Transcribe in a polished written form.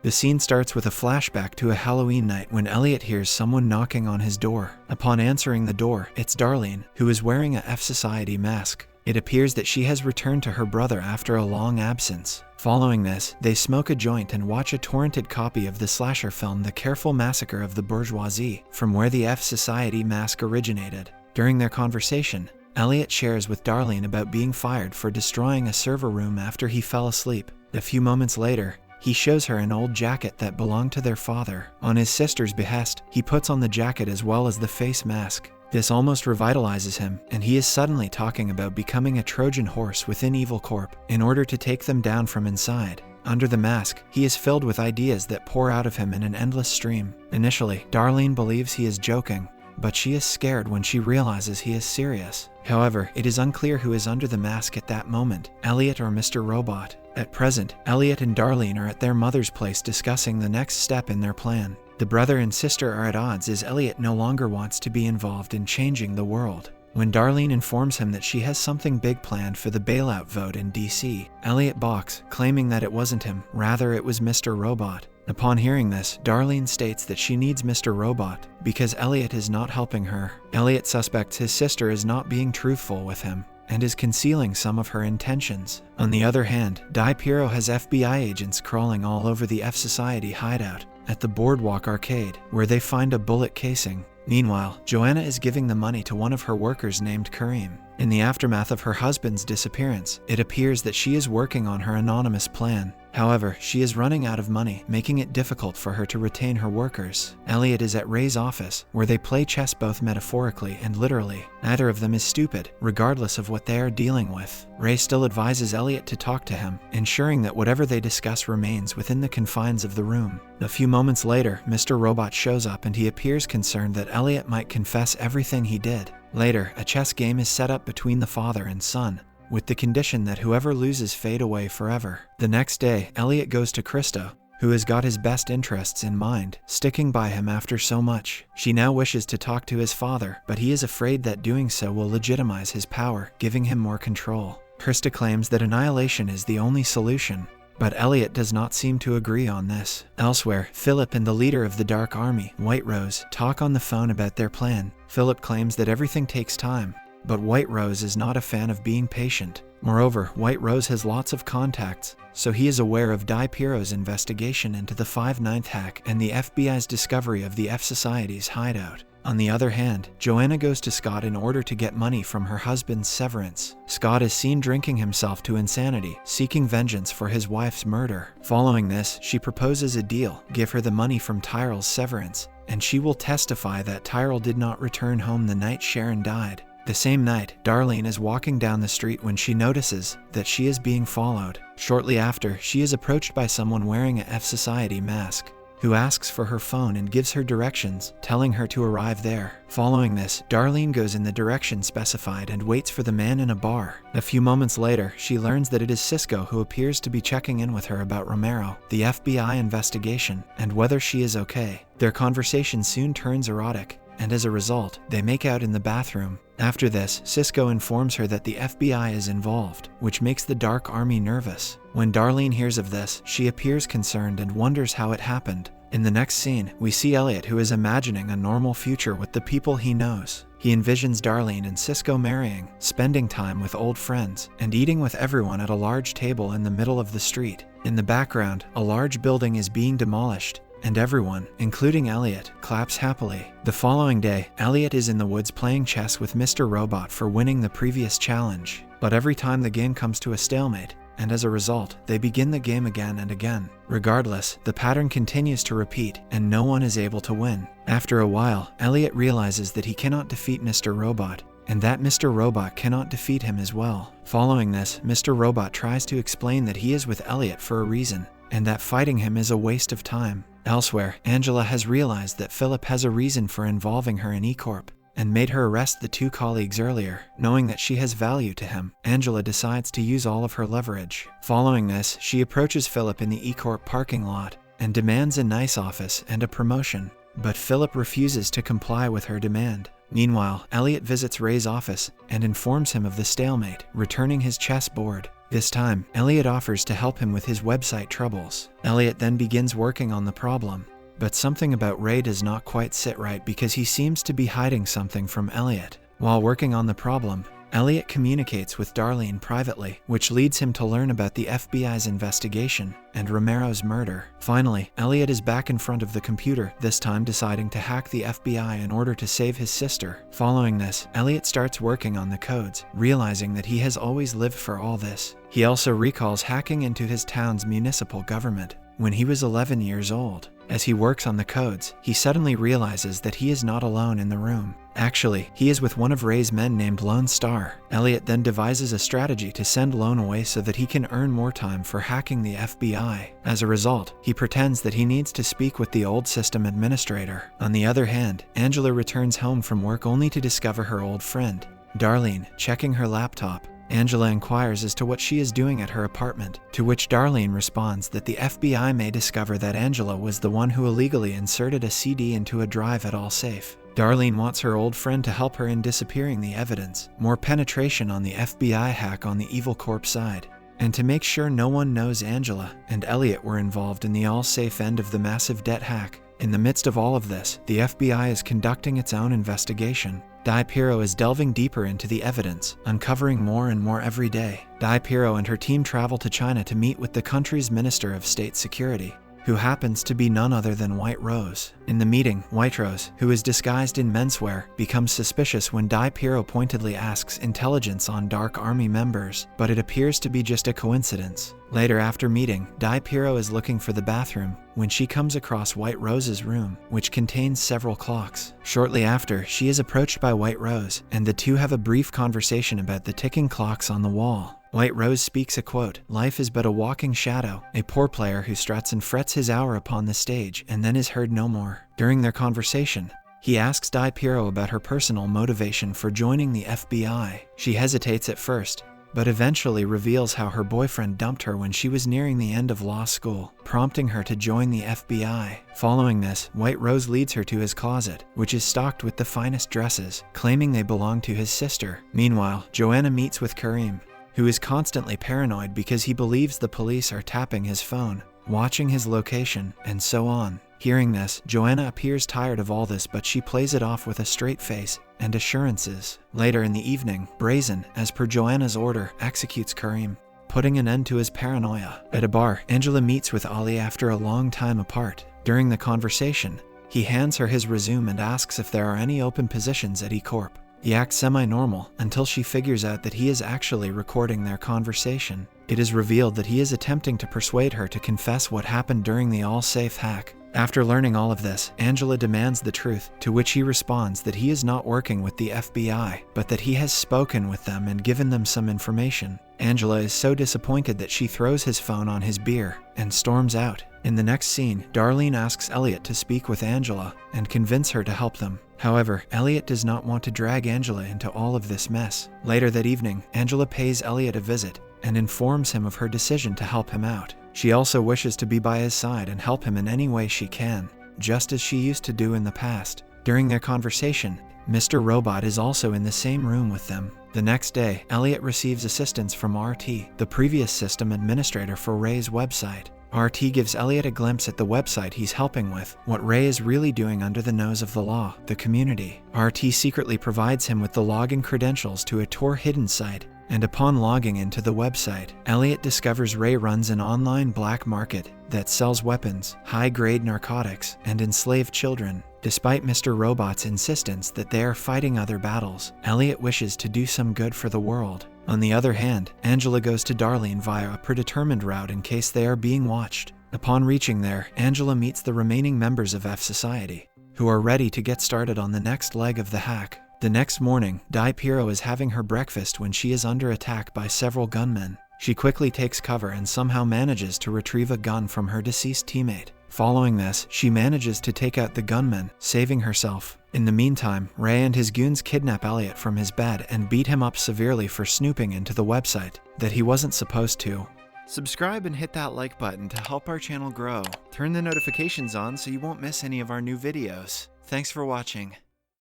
The scene starts with a flashback to a Halloween night when Elliot hears someone knocking on his door. Upon answering the door, it's Darlene, who is wearing a F Society mask. It appears that she has returned to her brother after a long absence. Following this, they smoke a joint and watch a torrented copy of the slasher film The Careful Massacre of the Bourgeoisie, from where the F Society mask originated. During their conversation, Elliot shares with Darlene about being fired for destroying a server room after he fell asleep. A few moments later, he shows her an old jacket that belonged to their father. On his sister's behest, he puts on the jacket as well as the face mask. This almost revitalizes him, and he is suddenly talking about becoming a Trojan horse within Evil Corp in order to take them down from inside. Under the mask, he is filled with ideas that pour out of him in an endless stream. Initially, Darlene believes he is joking, but she is scared when she realizes he is serious. However, it is unclear who is under the mask at that moment, Elliot or Mr. Robot. At present, Elliot and Darlene are at their mother's place discussing the next step in their plan. The brother and sister are at odds as Elliot no longer wants to be involved in changing the world. When Darlene informs him that she has something big planned for the bailout vote in DC, Elliot balks, claiming that it wasn't him, rather it was Mr. Robot. Upon hearing this, Darlene states that she needs Mr. Robot because Elliot is not helping her. Elliot suspects his sister is not being truthful with him and is concealing some of her intentions. On the other hand, Di-Piro has FBI agents crawling all over the F Society hideout at the Boardwalk Arcade, where they find a bullet casing. Meanwhile, Joanna is giving the money to one of her workers named Kareem. In the aftermath of her husband's disappearance, it appears that she is working on her anonymous plan. However, she is running out of money, making it difficult for her to retain her workers. Elliot is at Ray's office, where they play chess both metaphorically and literally. Neither of them is stupid, regardless of what they are dealing with. Ray still advises Elliot to talk to him, ensuring that whatever they discuss remains within the confines of the room. A few moments later, Mr. Robot shows up and he appears concerned that Elliot might confess everything he did. Later, a chess game is set up between the father and son, with the condition that whoever loses fade away forever. The next day, Elliot goes to Krista, who has got his best interests in mind, sticking by him after so much. She now wishes to talk to his father, but he is afraid that doing so will legitimize his power, giving him more control. Krista claims that annihilation is the only solution, but Elliot does not seem to agree on this. Elsewhere, Philip and the leader of the Dark Army, White Rose, talk on the phone about their plan. Philip claims that everything takes time, but White Rose is not a fan of being patient. Moreover, White Rose has lots of contacts, so he is aware of Di-Piro's investigation into the 5/9 hack and the FBI's discovery of the F Society's hideout. On the other hand, Joanna goes to Scott in order to get money from her husband's severance. Scott is seen drinking himself to insanity, seeking vengeance for his wife's murder. Following this, she proposes a deal: give her the money from Tyrell's severance, and she will testify that Tyrell did not return home the night Sharon died. The same night, Darlene is walking down the street when she notices that she is being followed. Shortly after, she is approached by someone wearing a F Society mask, who asks for her phone and gives her directions, telling her to arrive there. Following this, Darlene goes in the direction specified and waits for the man in a bar. A few moments later, she learns that it is Cisco who appears to be checking in with her about Romero, the FBI investigation, and whether she is okay. Their conversation soon turns erotic, and as a result, they make out in the bathroom. After this, Cisco informs her that the FBI is involved, which makes the Dark Army nervous. When Darlene hears of this, she appears concerned and wonders how it happened. In the next scene, we see Elliot, who is imagining a normal future with the people he knows. He envisions Darlene and Cisco marrying, spending time with old friends, and eating with everyone at a large table in the middle of the street. In the background, a large building is being demolished, and everyone, including Elliot, claps happily. The following day, Elliot is in the woods playing chess with Mr. Robot for winning the previous challenge. But every time the game comes to a stalemate, and as a result, they begin the game again and again. Regardless, the pattern continues to repeat, and no one is able to win. After a while, Elliot realizes that he cannot defeat Mr. Robot, and that Mr. Robot cannot defeat him as well. Following this, Mr. Robot tries to explain that he is with Elliot for a reason, and that fighting him is a waste of time. Elsewhere, Angela has realized that Philip has a reason for involving her in E-Corp, and made her arrest the two colleagues earlier. Knowing that she has value to him, Angela decides to use all of her leverage. Following this, she approaches Philip in the E-Corp parking lot, and demands a nice office and a promotion. But Philip refuses to comply with her demand. Meanwhile, Elliot visits Ray's office and informs him of the stalemate, returning his chess board. This time, Elliot offers to help him with his website troubles. Elliot then begins working on the problem. But something about Ray does not quite sit right because he seems to be hiding something from Elliot. While working on the problem, Elliot communicates with Darlene privately, which leads him to learn about the FBI's investigation and Romero's murder. Finally, Elliot is back in front of the computer, this time deciding to hack the FBI in order to save his sister. Following this, Elliot starts working on the codes, realizing that he has always lived for all this. He also recalls hacking into his town's municipal government when he was 11 years old. As he works on the codes, he suddenly realizes that he is not alone in the room. Actually, he is with one of Ray's men named Lone Star. Elliot then devises a strategy to send Lone away so that he can earn more time for hacking the FBI. As a result, he pretends that he needs to speak with the old system administrator. On the other hand, Angela returns home from work only to discover her old friend, Darlene, checking her laptop. Angela inquires as to what she is doing at her apartment, to which Darlene responds that the FBI may discover that Angela was the one who illegally inserted a CD into a drive at Allsafe. Darlene wants her old friend to help her in disappearing the evidence, more penetration on the FBI hack on the Evil Corp side, and to make sure no one knows Angela and Elliot were involved in the Allsafe end of the massive debt hack. In the midst of all of this, the FBI is conducting its own investigation. Di Piero is delving deeper into the evidence, uncovering more and more every day. Di Piero and her team travel to China to meet with the country's Minister of State Security, who happens to be none other than White Rose. In the meeting, White Rose, who is disguised in menswear, becomes suspicious when Di Piero pointedly asks intelligence on Dark Army members, but it appears to be just a coincidence. Later after meeting, Di Piero is looking for the bathroom when she comes across White Rose's room, which contains several clocks. Shortly after, she is approached by White Rose, and the two have a brief conversation about the ticking clocks on the wall. White Rose speaks a quote, "Life is but a walking shadow, a poor player who struts and frets his hour upon the stage and then is heard no more." During their conversation, he asks Di Piero about her personal motivation for joining the FBI. She hesitates at first, but eventually reveals how her boyfriend dumped her when she was nearing the end of law school, prompting her to join the FBI. Following this, White Rose leads her to his closet, which is stocked with the finest dresses, claiming they belong to his sister. Meanwhile, Joanna meets with Karim, who is constantly paranoid because he believes the police are tapping his phone, watching his location, and so on. Hearing this, Joanna appears tired of all this, but she plays it off with a straight face and assurances. Later in the evening, Brazen, as per Joanna's order, executes Karim, putting an end to his paranoia. At a bar, Angela meets with Ali after a long time apart. During the conversation, he hands her his resume and asks if there are any open positions at E-Corp. He acts semi-normal until she figures out that he is actually recording their conversation. It is revealed that he is attempting to persuade her to confess what happened during the Allsafe hack. After learning all of this, Angela demands the truth, to which he responds that he is not working with the FBI, but that he has spoken with them and given them some information. Angela is so disappointed that she throws his phone on his beer and storms out. In the next scene, Darlene asks Elliot to speak with Angela and convince her to help them. However, Elliot does not want to drag Angela into all of this mess. Later that evening, Angela pays Elliot a visit and informs him of her decision to help him out. She also wishes to be by his side and help him in any way she can, just as she used to do in the past. During their conversation, Mr. Robot is also in the same room with them. The next day, Elliot receives assistance from RT, the previous system administrator for Ray's website. RT gives Elliot a glimpse at the website he's helping with, what Ray is really doing under the nose of the law, the community. RT secretly provides him with the login credentials to a Tor hidden site, and upon logging into the website, Elliot discovers Ray runs an online black market that sells weapons, high-grade narcotics, and enslaved children. Despite Mr. Robot's insistence that they are fighting other battles, Elliot wishes to do some good for the world. On the other hand, Angela goes to Darlene via a predetermined route in case they are being watched. Upon reaching there, Angela meets the remaining members of F Society, who are ready to get started on the next leg of the hack. The next morning, Di Piero is having her breakfast when she is under attack by several gunmen. She quickly takes cover and somehow manages to retrieve a gun from her deceased teammate. Following this, she manages to take out the gunman, saving herself. In the meantime, Ray and his goons kidnap Elliot from his bed and beat him up severely for snooping into the website that he wasn't supposed to. Subscribe and hit that like button to help our channel grow. Turn the notifications on so you won't miss any of our new videos. Thanks for watching.